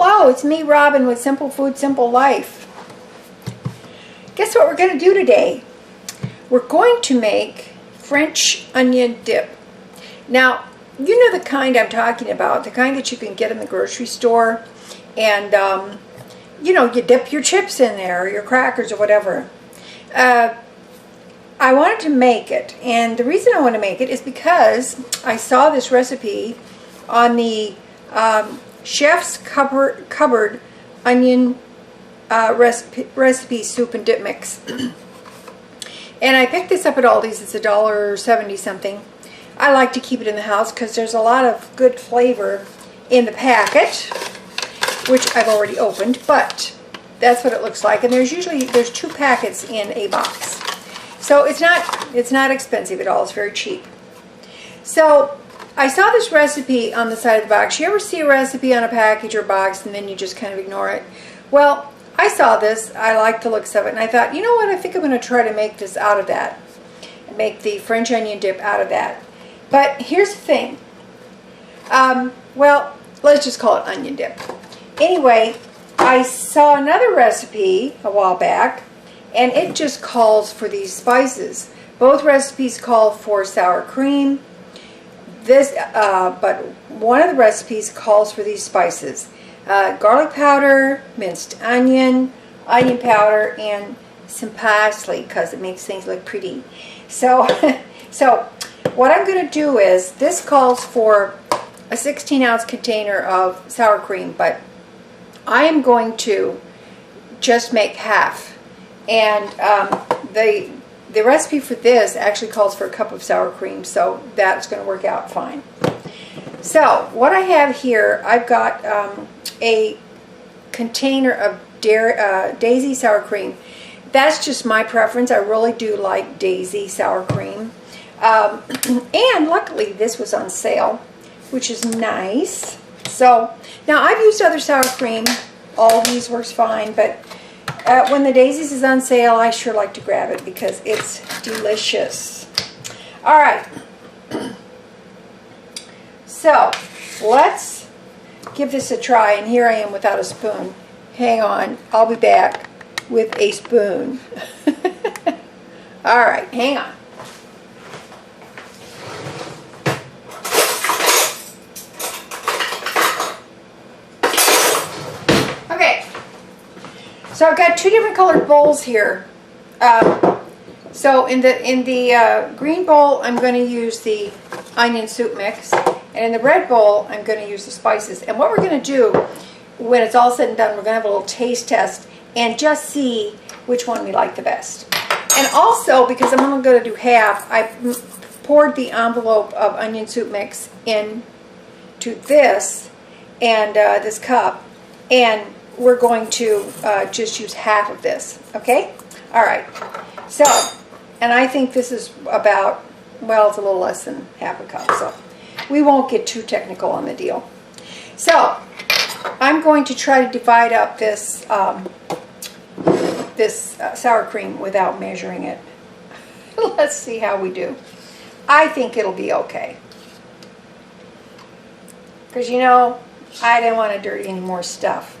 Hello, it's me, Robin, with Simple Food, Simple Life. Guess what we're going to do today? We're going to make French onion dip. Now, you know the kind I'm talking about, the kind that you can get in the grocery store, and you know, you dip your chips in there, or your crackers, or whatever. I wanted to make it, and the reason I want to make it is because I saw this recipe on the Chef's Cupboard onion recipe soup and dip mix. And I picked this up at Aldi's. It's $1.70 something. I like to keep it in the house because there's a lot of good flavor in the packet, which I've already opened, but that's what it looks like. And there's 2 packets in a box. So it's not expensive at all. It's very cheap. So I saw this recipe on the side of the box. You ever see a recipe on a package or box and then you just kind of ignore it? Well, I saw this. I liked the looks of it, and I thought, you know what? I think I'm going to try to make this out of that. Make the French onion dip out of that. But here's the thing. Well, let's just call it onion dip. Anyway, I saw another recipe a while back, and it just calls for these spices. Both recipes call for sour cream. But one of the recipes calls for these spices. Garlic powder, minced onion, onion powder, and some parsley because it makes things look pretty. So, what I'm going to do is, this calls for a 16-ounce container of sour cream, but I am going to just make half. And the recipe for this actually calls for a cup of sour cream, so that's going to work out fine. So what I have here, I've got a container of Daisy sour cream. That's just my preference. I really do like Daisy sour cream. And luckily this was on sale, which is nice. So now I've used other sour cream. Aldi's works fine, but when the Daisy's is on sale, I sure like to grab it because it's delicious. All right. So let's give this a try, and here I am without a spoon. Hang on, I'll be back with a spoon. All right, hang on. Okay, so I've got 2 different colored bowls here. So in the green bowl, I'm going to use the onion soup mix. And in the red bowl, I'm going to use the spices. And what we're going to do, when it's all said and done, we're going to have a little taste test and just see which one we like the best. And also, because I'm only going to do half, I poured the envelope of onion soup mix into this and this cup. And we're going to just use half of this. Okay? All right. So, and I think this is about, well, it's a little less than half a cup. So we won't get too technical on the deal. So I'm going to try to divide up this sour cream without measuring it. Let's see how we do. I think it'll be okay. Because, you know, I didn't want to dirty any more stuff.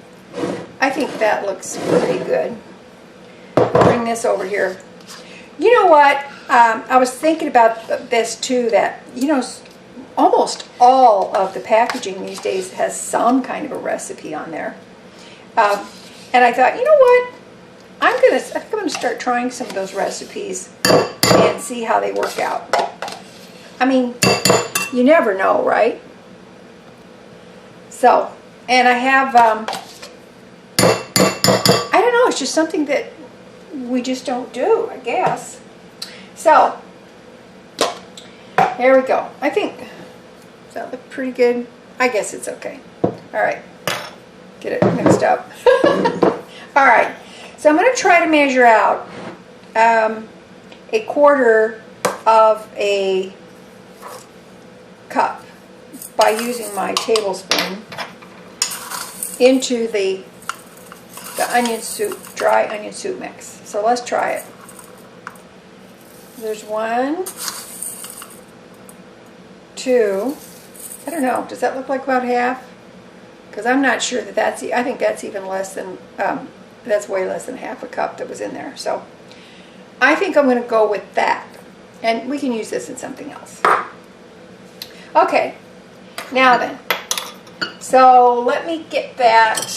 I think that looks pretty good. Bring this over here. You know what? I was thinking about this too, that, you know, almost all of the packaging these days has some kind of a recipe on there. And I thought, you know what? I think I'm gonna start trying some of those recipes and see how they work out. I mean, you never know, right? So, and I have, I don't know, it's just something that we just don't do, I guess. So, there we go. I think, does that look pretty good? I guess it's okay. All right, get it mixed up. All right, so I'm going to try to measure out a quarter of a cup by using my tablespoon into the onion soup, dry onion soup mix. So let's try it. There's 1, 2, I don't know, does that look like about half? because I'm not sure that that's, I think that's even less than, that's way less than half a cup that was in there. So I think I'm going to go with that. And we can use this in something else. Okay, now then. So let me get that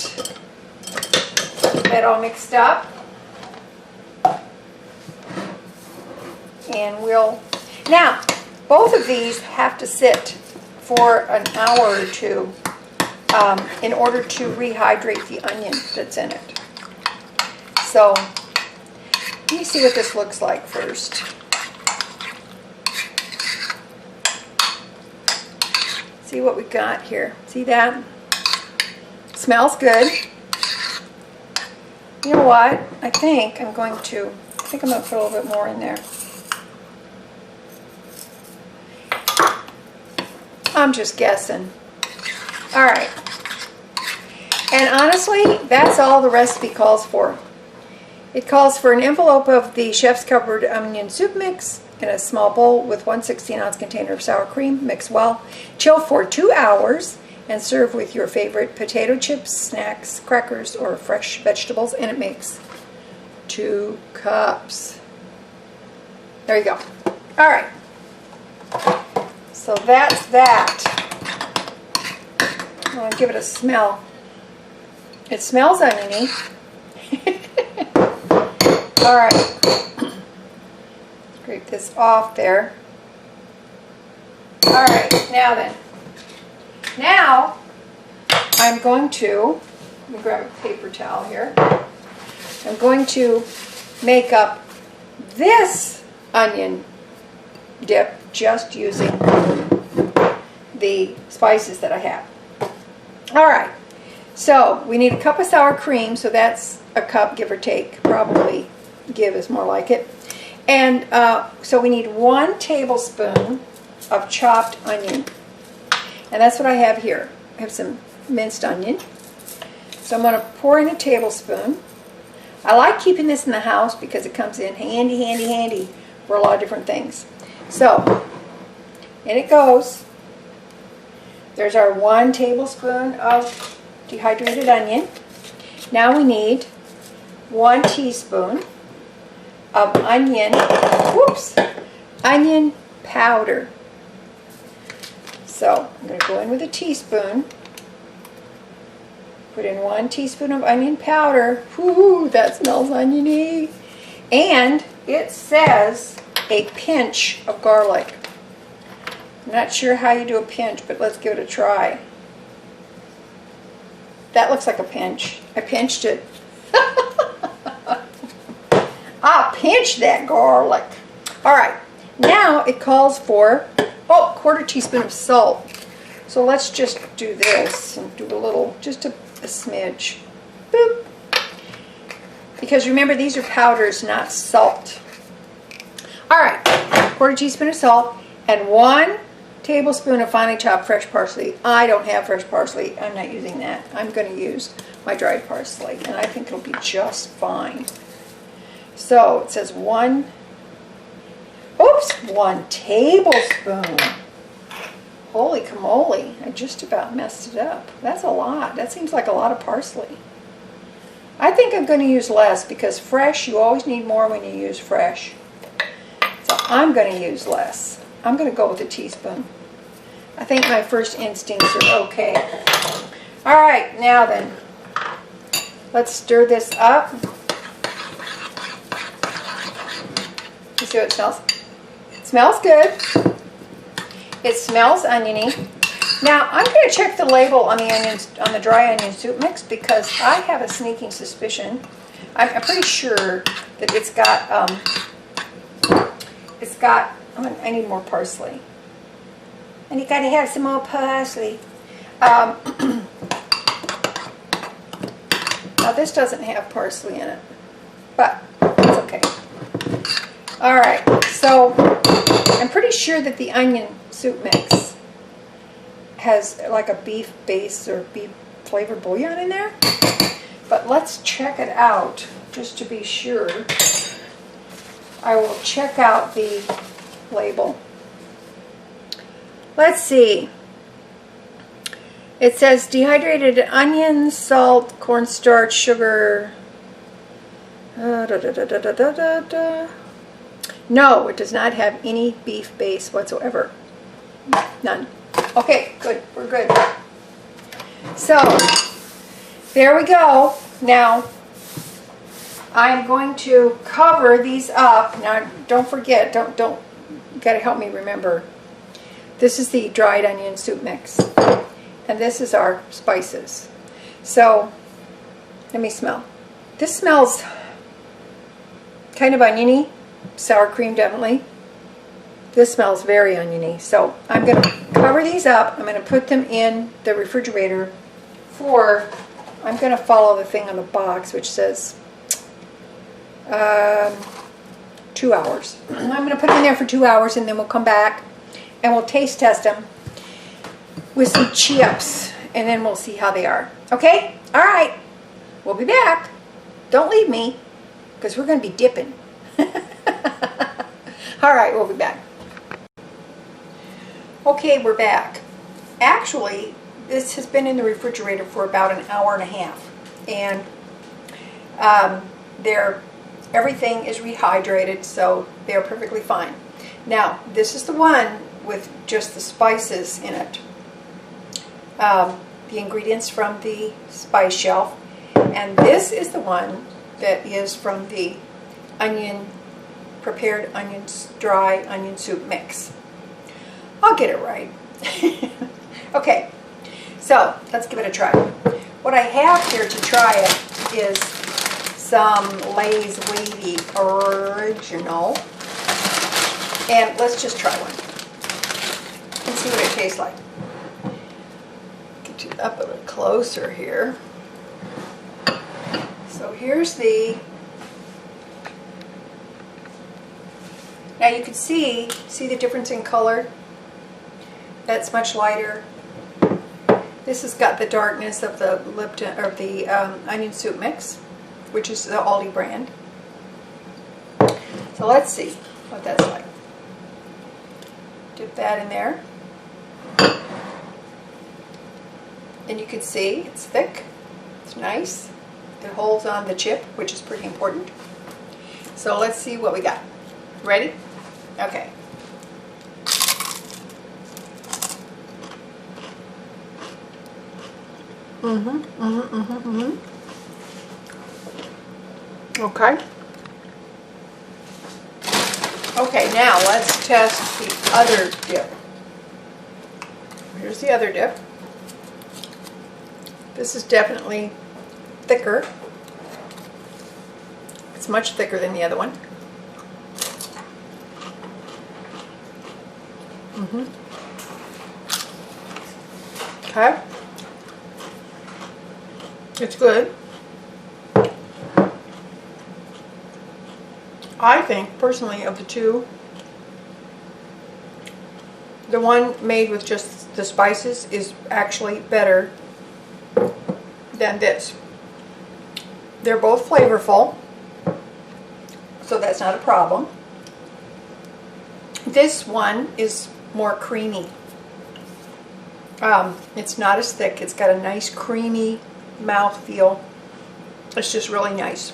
all mixed up. And now, both of these have to sit for an hour or two in order to rehydrate the onion that's in it. So, let me see what this looks like first. See what we got here. See that? Smells good. You know what? I think I'm going to put a little bit more in there. I'm just guessing. All right. And honestly, that's all the recipe calls for. It calls for an envelope of the chef's covered onion soup mix in a small bowl with 1 16-ounce container of sour cream. Mix well. Chill for 2 hours and serve with your favorite potato chips, snacks, crackers, or fresh vegetables. And it makes 2 cups. There you go. All right. So that's that. I'm going to give it a smell. It smells oniony. All right. Scrape this off there. All right, now then. Now, I'm going to, let me grab a paper towel here. I'm going to make up this onion dip just using the spices that I have. All right, so we need a cup of sour cream, so that's a cup, give or take. Probably give is more like it. And so we need 1 tablespoon of chopped onion. And that's what I have here. I have some minced onion. So I'm going to pour in a tablespoon. I like keeping this in the house because it comes in handy for a lot of different things. So, in it goes. There's our 1 tablespoon of dehydrated onion. Now we need 1 teaspoon of onion powder. So I'm going to go in with a teaspoon. Put in 1 teaspoon of onion powder. Whoo, that smells oniony. And it says a pinch of garlic. I'm not sure how you do a pinch, but let's give it a try. That looks like a pinch. I pinched it. I pinched that garlic. All right, now it calls for, 1/4 teaspoon of salt. So let's just do this and do a little, just a smidge. Boop. Because remember, these are powders, not salt. All right, 1/4 teaspoon of salt and 1 tablespoon of finely chopped fresh parsley. I don't have fresh parsley. I'm not using that. I'm going to use my dried parsley, and I think it'll be just fine. So it says 1 tablespoon. Holy camole, I just about messed it up. That's a lot. That seems like a lot of parsley. I think I'm going to use less because fresh, you always need more when you use fresh. So I'm going to use less. I'm going to go with a teaspoon. I think my first instincts are okay. All right, now then, let's stir this up. You see what it smells? It smells good. It smells oniony. Now, I'm going to check the label on the onions, on the dry onion soup mix, because I have a sneaking suspicion. I'm pretty sure that it's got, I need more parsley. And you got to have some more parsley. Now, this doesn't have parsley in it, but it's okay. All right, so I'm pretty sure that the onion soup mix has like a beef base or beef flavored bouillon in there. But let's check it out just to be sure. I will check out the label. Let's see. It says dehydrated onions, salt, cornstarch, sugar. Da, da, da, da, da, da, da. No, it does not have any beef base whatsoever. None. Okay, good. We're good. So, there we go. Now, I'm going to cover these up. Now, don't forget, you gotta help me remember. This is the dried onion soup mix. And this is our spices. So, let me smell. This smells kind of oniony. Sour cream, definitely. This smells very oniony. So, I'm going to cover these up. I'm going to put them in the refrigerator for, I'm going to follow the thing on the box, which says 2 hours. I'm going to put them in there for 2 hours, and then we'll come back and we'll taste test them with some chips, and then we'll see how they are. Okay? All right. We'll be back. Don't leave me, because we're going to be dipping. All right, we'll be back. Okay, we're back. Actually, this has been in the refrigerator for about an hour and a half, and everything is rehydrated, so they're perfectly fine. Now, this is the one with just the spices in it. The ingredients from the spice shelf, and this is the one that is from the prepared dry onion soup mix. I'll get it right. Okay, so let's give it a try. What I have here to try it is some Lay's Wavy Original, and let's just try one and see what it tastes like. Get you up a little closer here. So here's the, now you can see the difference in color. That's much lighter. This has got the darkness of the Lipton, or the onion soup mix, which is the Aldi brand. So let's see what that's like. Dip that in there. And you can see it's thick, it's nice. It holds on the chip, which is pretty important. So let's see what we got. Ready? Okay. Okay. Okay, now let's test the other dip. Here's the other dip. This is definitely thicker. It's much thicker than the other one. Okay. It's good. I think, personally, of the two, the one made with just the spices is actually better than this. They're both flavorful, so that's not a problem. This one is more creamy. It's not as thick. It's got a nice creamy mouthfeel. It's just really nice.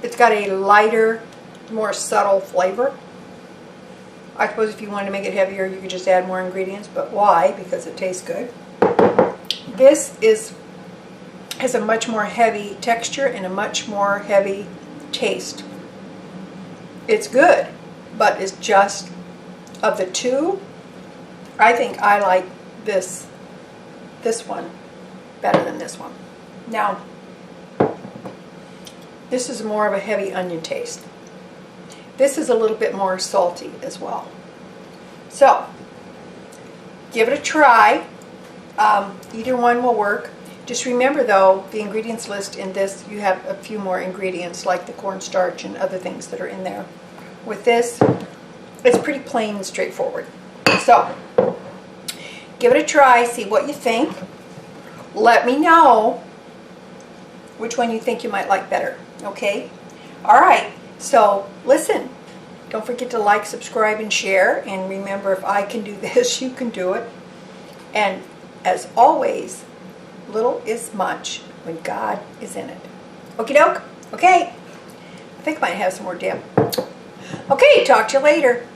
It's got a lighter, more subtle flavor. I suppose if you wanted to make it heavier, you could just add more ingredients, but why? Because it tastes good. This has a much more heavy texture and a much more heavy taste. It's good, but it's just, of the two, I think I like this one better than this one. Now, this is more of a heavy onion taste. This is a little bit more salty as well. So, give it a try. Either one will work. Just remember though, the ingredients list in this, you have a few more ingredients like the cornstarch and other things that are in there. With this, it's pretty plain and straightforward. So, give it a try, see what you think. Let me know which one you think you might like better, okay? Alright, so listen, don't forget to like, subscribe, and share, and remember, if I can do this, you can do it. And as always, little is much when God is in it. Okie doke? Okay. I think I might have some more dip. Okay, talk to you later.